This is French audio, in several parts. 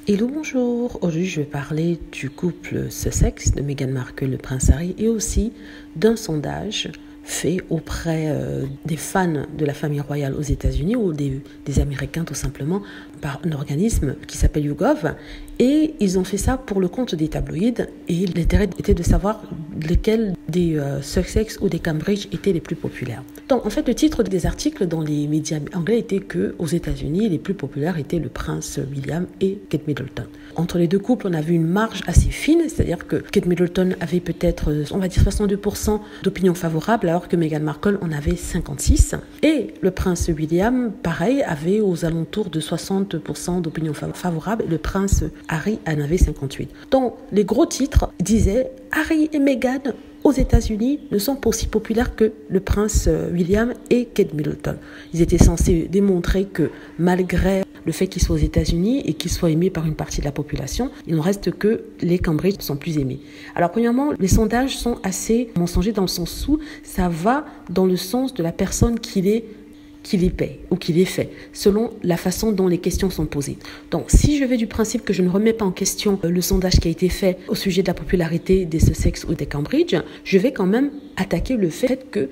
Hello, bonjour. Aujourd'hui, je vais parler du couple Sussex de Meghan Markle et le prince Harry et aussi d'un sondage fait auprès des fans de la famille royale aux États-Unis ou des Américains tout simplement par un organisme qui s'appelle YouGov. Et ils ont fait ça pour le compte des tabloïds et l'intérêt était de savoir lesquels des Sussex ou des Cambridge étaient les plus populaires. Donc en fait, le titre des articles dans les médias anglais était que aux États-Unis, les plus populaires étaient le prince William et Kate Middleton. Entre les deux couples, on a vu une marge assez fine, c'est-à-dire que Kate Middleton avait peut-être, on va dire 62% d'opinion favorable, alors que Meghan Markle en avait 56%. Et le prince William, pareil, avait aux alentours de 60% d'opinion favorable, et le prince Harry en avait 58%. Donc les gros titres disaient Harry et Meghan aux États-Unis ne sont pas aussi populaires que le prince William et Kate Middleton. Ils étaient censés démontrer que malgré le fait qu'ils soient aux États-Unis et qu'ils soient aimés par une partie de la population, il ne reste que les Cambridge sont plus aimés. Alors premièrement, les sondages sont assez mensongers dans le sens où ça va dans le sens de la personne qui les paye ou qui les fait, selon la façon dont les questions sont posées. Donc, si je vais du principe que je ne remets pas en question le sondage qui a été fait au sujet de la popularité des Sussex ou des Cambridge, je vais quand même attaquer le fait que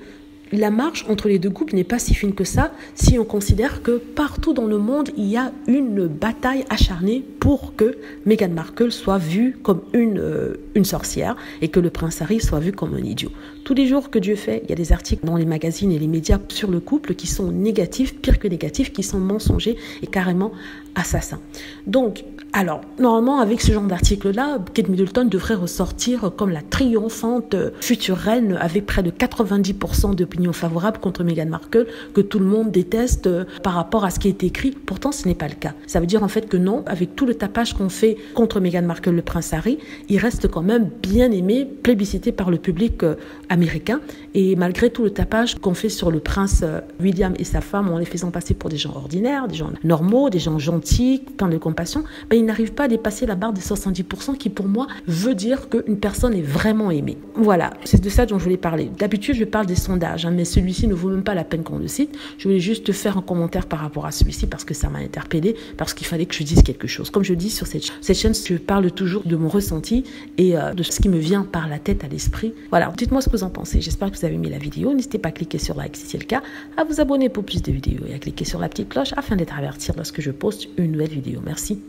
la marge entre les deux couples n'est pas si fine que ça si on considère que partout dans le monde, il y a une bataille acharnée pour que Meghan Markle soit vue comme une sorcière et que le prince Harry soit vu comme un idiot. Tous les jours que Dieu fait, il y a des articles dans les magazines et les médias sur le couple qui sont négatifs, pire que négatifs, qui sont mensongers et carrément assassins. Donc, alors, normalement, avec ce genre d'article-là, Kate Middleton devrait ressortir comme la triomphante future reine avec près de 90% d'opinion favorable contre Meghan Markle, que tout le monde déteste par rapport à ce qui est écrit. Pourtant, ce n'est pas le cas. Ça veut dire en fait que non, avec tout le tapage qu'on fait contre Meghan Markle, le prince Harry, il reste quand même bien aimé, plébiscité par le public américain. Et malgré tout le tapage qu'on fait sur le prince William et sa femme, en les faisant passer pour des gens ordinaires, des gens normaux, des gens gentils, pleins de compassion, il n'arrive pas à dépasser la barre des 70% qui, pour moi, veut dire qu'une personne est vraiment aimée. Voilà, c'est de ça dont je voulais parler. D'habitude, je parle des sondages, mais celui-ci ne vaut même pas la peine qu'on le cite. Je voulais juste faire un commentaire par rapport à celui-ci parce que ça m'a interpellée, parce qu'il fallait que je dise quelque chose. Comme je dis sur cette chaîne, je parle toujours de mon ressenti et de ce qui me vient par la tête à l'esprit. Voilà, dites-moi ce que vous en pensez. J'espère que vous avez aimé la vidéo. N'hésitez pas à cliquer sur like si c'est le cas, à vous abonner pour plus de vidéos et à cliquer sur la petite cloche afin d'être averti lorsque je poste une nouvelle vidéo. Merci.